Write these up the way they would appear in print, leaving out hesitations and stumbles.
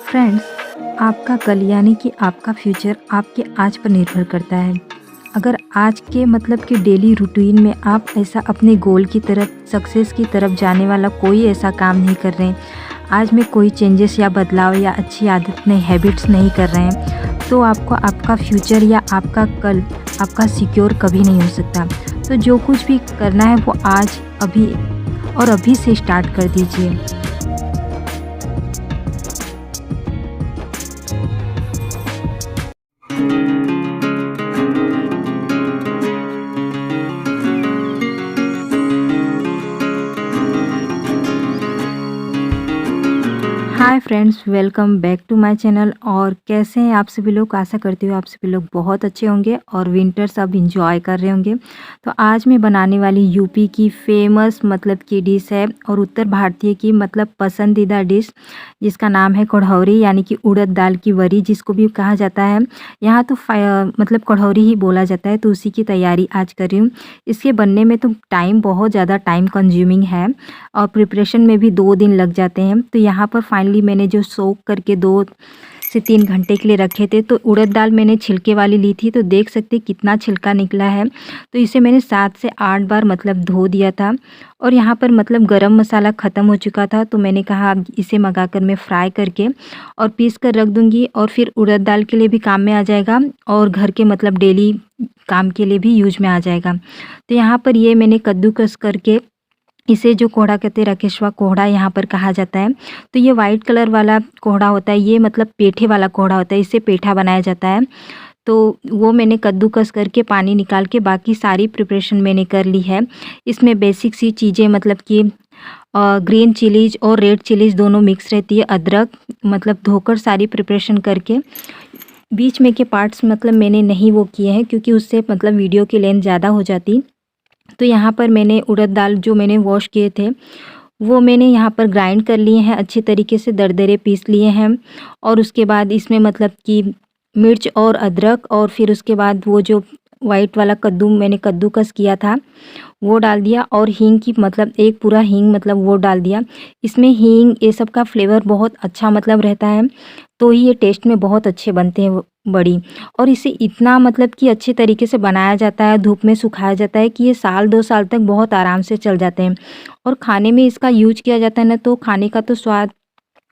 Friends, आपका कल यानी कि आपका फ्यूचर आपके आज पर निर्भर करता है। अगर आज के मतलब कि डेली रूटीन में आप ऐसा अपने गोल की तरफ, सक्सेस की तरफ जाने वाला कोई ऐसा काम नहीं कर रहे हैं, आज में कोई चेंजेस या बदलाव या अच्छी आदत नहीं, हैबिट्स नहीं कर रहे हैं, तो आपको आपका फ्यूचर या आपका कल आपका सिक्योर कभी नहीं हो सकता। तो जो कुछ भी करना है वो आज, अभी और अभी से स्टार्ट कर दीजिए। Hi friends, welcome back to my channel. और कैसे हैं आप सभी लोग? आशा करती हूँ आप सभी लोग बहुत अच्छे होंगे और विंटर्स अब इंजॉय कर रहे होंगे। तो आज मैं बनाने वाली यूपी की फेमस मतलब की डिश है और उत्तर भारतीय की मतलब पसंदीदा डिश, जिसका नाम है कढ़ौरी यानी कि उड़द दाल की वरी, जिसको भी कहा जाता है। यहाँ तो मतलब कढ़ौरी ही बोला जाता है। तो उसी की तैयारी आज कर रही हूँ। इसके बनने में तो टाइम बहुत ज़्यादा टाइम कंज्यूमिंग है और प्रिपरेशन में भी 2 दिन लग जाते हैं। तो यहाँ पर फाइनली मैंने जो सोक करके 2 से 3 घंटे के लिए रखे थे, तो उड़द दाल मैंने छिलके वाली ली थी। तो देख सकते कितना छिलका निकला है। तो इसे मैंने 7 से 8 बार मतलब धो दिया था। और यहाँ पर मतलब गरम मसाला ख़त्म हो चुका था, तो मैंने कहा अब इसे मंगाकर मैं फ्राई करके और पीस कर रख दूँगी। और फिर उड़द दाल के लिए भी काम में आ जाएगा और घर के मतलब डेली काम के लिए भी यूज में आ जाएगा। तो यहाँ पर ये मैंने कद्दूकस करके, इसे जो कोहड़ा कहते हैं राकेशवा कोहड़ा यहाँ पर कहा जाता है। तो ये वाइट कलर वाला कोहड़ा होता है, ये मतलब पेठे वाला कोहड़ा होता है, इससे पेठा बनाया जाता है। तो वो मैंने कद्दूकस करके पानी निकाल के बाकी सारी प्रिपरेशन मैंने कर ली है। इसमें बेसिक सी चीज़ें मतलब कि ग्रीन चिलीज और रेड चिलीज दोनों मिक्स रहती है। अदरक मतलब धोकर सारी प्रिपरेशन करके, बीच में के पार्ट्स मतलब मैंने नहीं वो किए हैं क्योंकि उससे मतलब वीडियो की लेंथ ज़्यादा हो जाती। तो यहाँ पर मैंने उड़द दाल जो मैंने वॉश किए थे वो मैंने यहाँ पर ग्राइंड कर लिए हैं, अच्छी तरीके से दरदरे पीस लिए हैं। और उसके बाद इसमें मतलब कि मिर्च और अदरक, और फिर उसके बाद वो जो वाइट वाला कद्दू मैंने कद्दूकस किया था वो डाल दिया। और हींग की मतलब एक पूरा हींग मतलब वो डाल दिया। इसमें हींग ये सब का फ्लेवर बहुत अच्छा मतलब रहता है, तो ही ये टेस्ट में बहुत अच्छे बनते हैं बड़ी। और इसे इतना मतलब कि अच्छे तरीके से बनाया जाता है, धूप में सुखाया जाता है कि ये साल 2 साल तक बहुत आराम से चल जाते हैं। और खाने में इसका यूज किया जाता है ना, तो खाने का तो स्वाद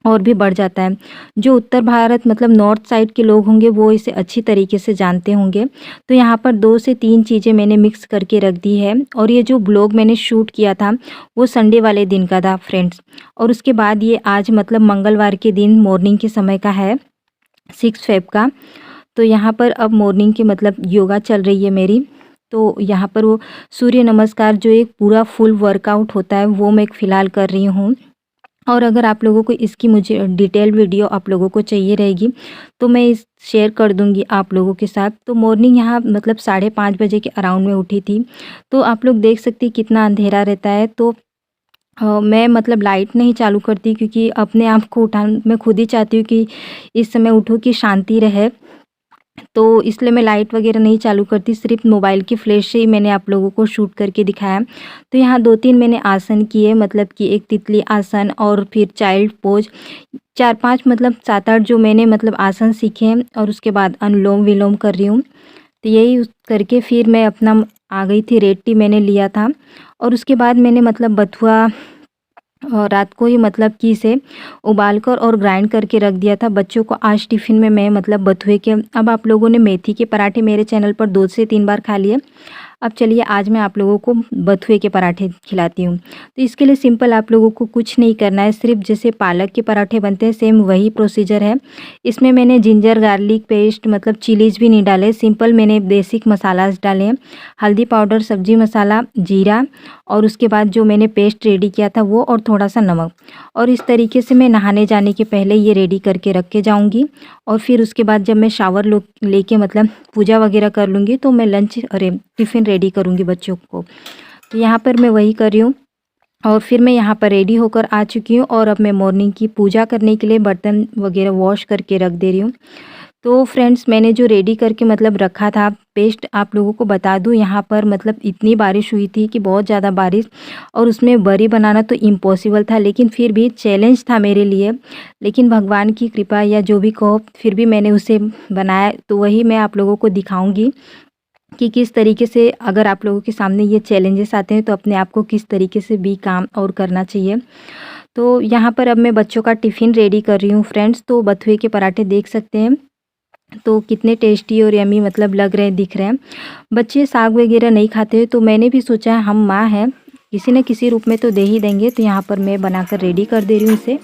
और भी बढ़ जाता है। जो उत्तर भारत मतलब नॉर्थ साइड के लोग होंगे वो इसे अच्छी तरीके से जानते होंगे। तो यहाँ पर 2 से 3 चीज़ें मैंने मिक्स करके रख दी है। और ये जो ब्लॉग मैंने शूट किया था वो संडे वाले दिन का था फ्रेंड्स। और उसके बाद ये आज मतलब मंगलवार के दिन मॉर्निंग के समय का है, 6 फेब का। तो यहाँ पर अब मॉर्निंग की मतलब योगा चल रही है मेरी। तो यहाँ पर वो सूर्य नमस्कार जो एक पूरा फुल वर्कआउट होता है वो मैं फ़िलहाल कर रही हूँ। और अगर आप लोगों को इसकी मुझे डिटेल वीडियो आप लोगों को चाहिए रहेगी तो मैं इस शेयर कर दूंगी आप लोगों के साथ। तो मॉर्निंग यहाँ मतलब 5:30 बजे के अराउंड में उठी थी। तो आप लोग देख सकते हैं कितना अंधेरा रहता है। तो मैं मतलब लाइट नहीं चालू करती क्योंकि अपने आप को उठान मैं खुद ही चाहती हूँ कि इस समय उठूँ कि शांति रहे। तो इसलिए मैं लाइट वगैरह नहीं चालू करती, सिर्फ मोबाइल की फ्लैश से ही मैंने आप लोगों को शूट करके दिखाया। तो यहाँ 2-3 मैंने आसन किए, मतलब कि एक तितली आसन और फिर चाइल्ड पोज, 4-5 मतलब 7-8 जो मैंने मतलब आसन सीखे हैं। और उसके बाद अनुलोम विलोम कर रही हूँ। तो यही करके फिर मैं अपना आ गई थी, रेड टी मैंने लिया था। और उसके बाद मैंने मतलब बथुआ और रात को ही मतलब कि इसे उबाल कर और ग्राइंड करके रख दिया था बच्चों को। आज टिफ़िन में मैं मतलब बथुए के, अब आप लोगों ने मेथी के पराठे मेरे चैनल पर 2 से 3 बार खा लिए। अब चलिए आज मैं आप लोगों को बथुए के पराठे खिलाती हूँ। तो इसके लिए सिंपल आप लोगों को कुछ नहीं करना है, सिर्फ जैसे पालक के पराठे बनते हैं सेम वही प्रोसीजर है। इसमें मैंने जिंजर गार्लिक पेस्ट मतलब चिलीज भी नहीं डाले, सिंपल मैंने बेसिक मसालाज डाले हैं, हल्दी पाउडर, सब्जी मसाला, जीरा, और उसके बाद जो मैंने पेस्ट रेडी किया था वो, और थोड़ा सा नमक। और इस तरीके से मैं नहाने जाने के पहले ये रेडी करके रख के जाऊँगी। और फिर उसके बाद जब मैं शावर लेके मतलब पूजा वगैरह कर लूँगी तो मैं लंच अरे टिफ़िन रेडी करूँगी बच्चों को। तो यहाँ पर मैं वही कर रही हूँ। और फिर मैं यहाँ पर रेडी होकर आ चुकी हूँ और अब मैं मॉर्निंग की पूजा करने के लिए बर्तन वगैरह वॉश करके रख दे रही हूँ। तो फ्रेंड्स मैंने जो रेडी करके मतलब रखा था पेस्ट, आप लोगों को बता दूं यहाँ पर मतलब इतनी बारिश हुई थी कि बहुत ज़्यादा बारिश, और उसमें बरी बनाना तो इम्पॉसिबल था, लेकिन फिर भी चैलेंज था मेरे लिए। लेकिन भगवान की कृपा या जो भी कहो, फिर भी मैंने उसे बनाया, तो वही मैं आप लोगों को दिखाऊंगी कि किस तरीके से अगर आप लोगों के सामने ये चैलेंजेस आते हैं तो अपने आप को किस तरीके से भी काम और करना चाहिए। तो यहाँ पर अब मैं बच्चों का टिफ़िन रेडी कर रही हूँ फ्रेंड्स। तो बथुए के पराठे देख सकते हैं, तो कितने टेस्टी और यम्मी मतलब लग रहे हैं, दिख रहे हैं। बच्चे साग वगैरह नहीं खाते हैं, तो मैंने भी सोचा हम माँ हैं, किसी न किसी रूप में तो दे ही देंगे। तो यहाँ पर मैं बनाकर रेडी कर दे रही हूँ इसे।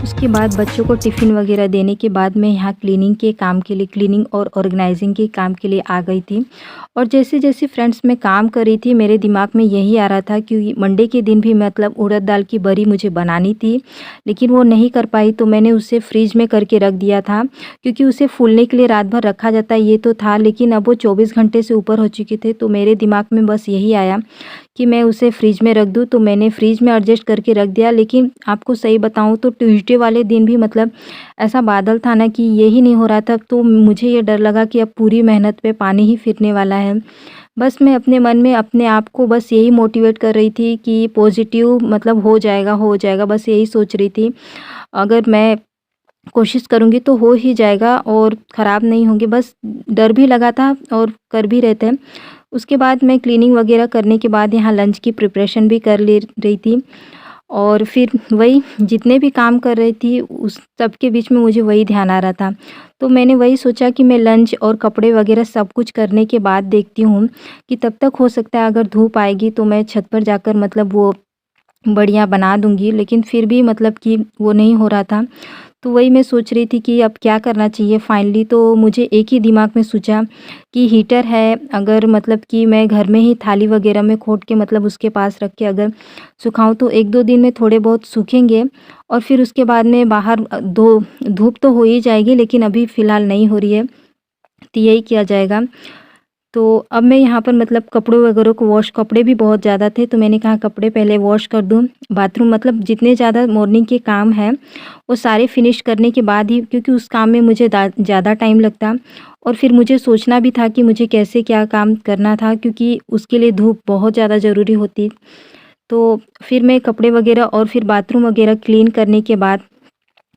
उसके बाद बच्चों को टिफ़िन वगैरह देने के बाद मैं यहाँ क्लीनिंग के काम के लिए, क्लीनिंग और ऑर्गेनाइजिंग के काम के लिए आ गई थी। और जैसे-जैसे फ्रेंड्स मैं काम कर रही थी, मेरे दिमाग में यही आ रहा था कि मंडे के दिन भी मतलब उड़द दाल की बरी मुझे बनानी थी, लेकिन वो नहीं कर पाई। तो मैंने उसे फ्रिज में करके रख दिया था, क्योंकि उसे फूलने के लिए रात भर रखा जाता है ये तो था, लेकिन अब वो 24 घंटे से ऊपर हो चुके थे। तो मेरे दिमाग में बस यही आया कि मैं उसे फ्रिज में रख दूँ, तो मैंने फ्रिज में एडजस्ट करके रख दिया। लेकिन आपको सही बताऊँ तो ट्यूसडे वाले दिन भी मतलब ऐसा बादल था ना कि यही नहीं हो रहा था, तो मुझे ये डर लगा कि अब पूरी मेहनत पे पानी ही फिरने वाला है। बस मैं अपने मन में अपने आप को बस यही मोटिवेट कर रही थी कि पॉजिटिव मतलब हो जाएगा, बस यही सोच रही थी। अगर मैं कोशिश करूँगी तो हो ही जाएगा और ख़राब नहीं होंगे, बस डर भी लगा था और कर भी रहे थे। उसके बाद मैं क्लीनिंग वगैरह करने के बाद यहाँ लंच की प्रिपरेशन भी कर ले रही थी, और फिर वही जितने भी काम कर रही थी उस सब के बीच में मुझे वही ध्यान आ रहा था। तो मैंने वही सोचा कि मैं लंच और कपड़े वगैरह सब कुछ करने के बाद देखती हूँ कि तब तक हो सकता है अगर धूप आएगी तो मैं छत पर जाकर मतलब वो बढ़िया बना दूँगी, लेकिन फिर भी मतलब कि वो नहीं हो रहा था। तो वही मैं सोच रही थी कि अब क्या करना चाहिए फाइनली। तो मुझे एक ही दिमाग में सूझा कि हीटर है, अगर मतलब कि मैं घर में ही थाली वगैरह में खोट के मतलब उसके पास रख के अगर सुखाऊँ तो 1-2 दिन में थोड़े बहुत सूखेंगे, और फिर उसके बाद में बाहर धूप तो हो ही जाएगी, लेकिन अभी फ़िलहाल नहीं हो रही है, तो यही किया जाएगा। तो अब मैं यहाँ पर मतलब कपड़ों वगैरह को वॉश, कपड़े भी बहुत ज़्यादा थे तो मैंने कहा कपड़े पहले वॉश कर दूँ। बाथरूम मतलब जितने ज़्यादा मॉर्निंग के काम हैं वो सारे फिनिश करने के बाद ही, क्योंकि उस काम में मुझे ज़्यादा टाइम लगता, और फिर मुझे सोचना भी था कि मुझे कैसे क्या काम करना था, क्योंकि उसके लिए धूप बहुत ज़्यादा ज़रूरी होती। तो फिर मैं कपड़े वगैरह और फिर बाथरूम वगैरह क्लीन करने के बाद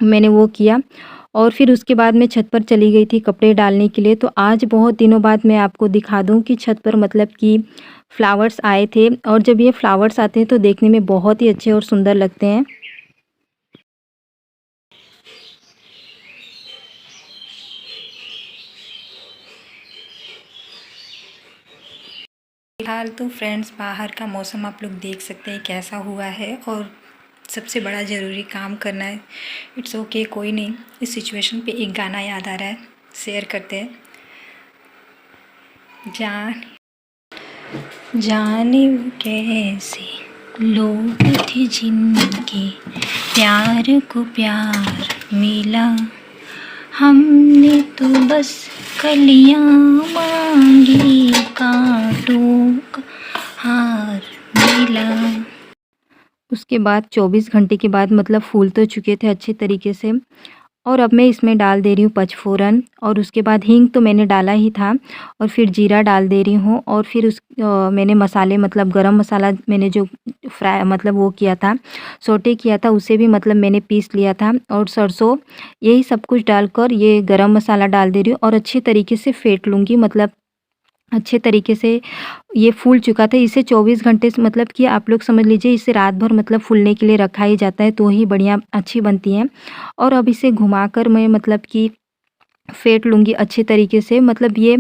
मैंने वो किया, और फिर उसके बाद मैं छत पर चली गई थी कपड़े डालने के लिए। तो आज बहुत दिनों बाद मैं आपको दिखा दूँ कि छत पर मतलब कि फ्लावर्स आए थे, और जब ये फ्लावर्स आते हैं तो देखने में बहुत ही अच्छे और सुंदर लगते हैं। फिलहाल तो फ्रेंड्स बाहर का मौसम आप लोग देख सकते हैं कैसा हुआ है, और सबसे बड़ा ज़रूरी काम करना है। इट्स ओके, कोई नहीं। इस सिचुएशन पे एक गाना याद आ रहा है, शेयर करते हैं। जान जाने वो कैसे लोग थे जिनके प्यार को प्यार मिला, हमने तो बस कलियां मांगी, कांटों का हार मिला। उसके बाद 24 घंटे के बाद मतलब फूल तो चुके थे अच्छे तरीके से, और अब मैं इसमें डाल दे रही हूँ पचफोरन, और उसके बाद हींग तो मैंने डाला ही था, और फिर जीरा डाल दे रही हूँ, और फिर मैंने मसाले मतलब गरम मसाला मैंने जो फ्राई मतलब वो किया था, सोटे किया था, उसे भी मतलब मैंने पीस लिया था, और सरसों, यही सब कुछ डालकर ये गरम मसाला डाल दे रही हूँ और अच्छी तरीके से फेंट लूँगी। मतलब अच्छे तरीके से ये फूल चुका था। इसे 24 घंटे से मतलब कि आप लोग समझ लीजिए इसे रात भर मतलब फूलने के लिए रखा ही जाता है, तो ही बढ़िया अच्छी बनती हैं। और अब इसे घुमाकर मैं मतलब कि फेंट लूँगी अच्छे तरीके से। मतलब ये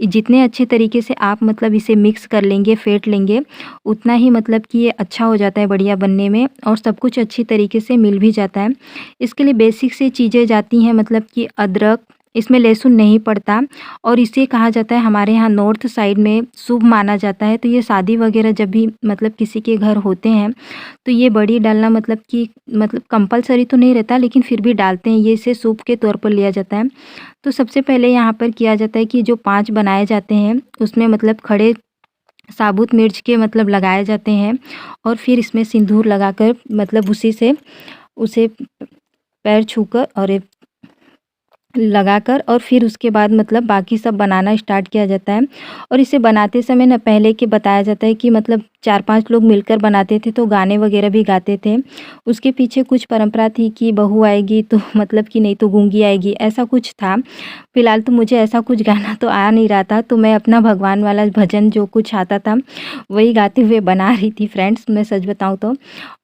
जितने अच्छे तरीके से आप मतलब इसे मिक्स कर लेंगे, फेंट लेंगे, उतना ही मतलब कि ये अच्छा हो जाता है बढ़िया बनने में, और सब कुछ अच्छी तरीके से मिल भी जाता है। इसके लिए बेसिक से चीज़ें जाती हैं, मतलब कि अदरक, इसमें लहसुन नहीं पड़ता और इसे कहा जाता है हमारे यहाँ नॉर्थ साइड में शुभ माना जाता है। तो ये शादी वगैरह जब भी मतलब किसी के घर होते हैं तो ये बड़ी डालना मतलब कि कंपलसरी तो नहीं रहता, लेकिन फिर भी डालते हैं, ये इसे शुभ के तौर पर लिया जाता है। तो सबसे पहले यहाँ पर किया जाता है कि जो 5 बनाए जाते हैं उसमें मतलब खड़े साबुत मिर्च के मतलब लगाए जाते हैं और फिर इसमें सिंदूर लगाकर मतलब उसी से उसे पैर छूकर और लगाकर और फिर उसके बाद मतलब बाकी सब बनाना स्टार्ट किया जाता है। और इसे बनाते समय ना पहले के बताया जाता है कि मतलब 4-5 लोग मिलकर बनाते थे तो गाने वगैरह भी गाते थे। उसके पीछे कुछ परंपरा थी कि बहू आएगी तो मतलब कि नहीं तो गूंगी आएगी, ऐसा कुछ था। फिलहाल तो मुझे ऐसा कुछ गाना तो आ नहीं रहा था, तो मैं अपना भगवान वाला भजन जो कुछ आता था वही गाते हुए बना रही थी फ्रेंड्स, मैं सच बताऊँ तो।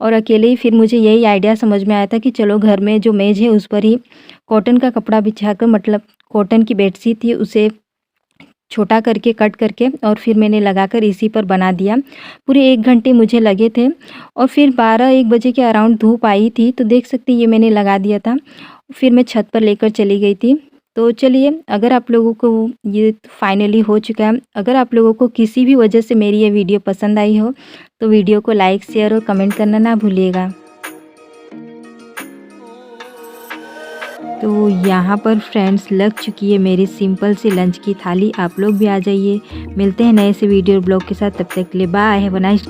और अकेले ही फिर मुझे यही आइडिया समझ में आया था कि चलो घर में जो मेज़ है उस पर ही कॉटन का कपड़ा बिछाकर मतलब कॉटन की बेडशीट थी उसे छोटा करके कट करके और फिर मैंने लगाकर इसी पर बना दिया। पूरे 1 घंटे मुझे लगे थे और फिर 12-1 बजे के अराउंड धूप आई थी, तो देख सकते हैं ये मैंने लगा दिया था। फिर मैं छत पर लेकर चली गई थी। तो चलिए, अगर आप लोगों को ये फाइनली हो चुका है। अगर आप लोगों को किसी भी वजह से मेरी ये वीडियो पसंद आई हो तो वीडियो को लाइक, शेयर और कमेंट करना ना भूलिएगा। तो यहाँ पर फ्रेंड्स लग चुकी है मेरी सिंपल सी लंच की थाली। आप लोग भी आ जाइए। मिलते हैं नए से वीडियो ब्लॉग के साथ, तब तक के लिए बाय, हैव अ नाइस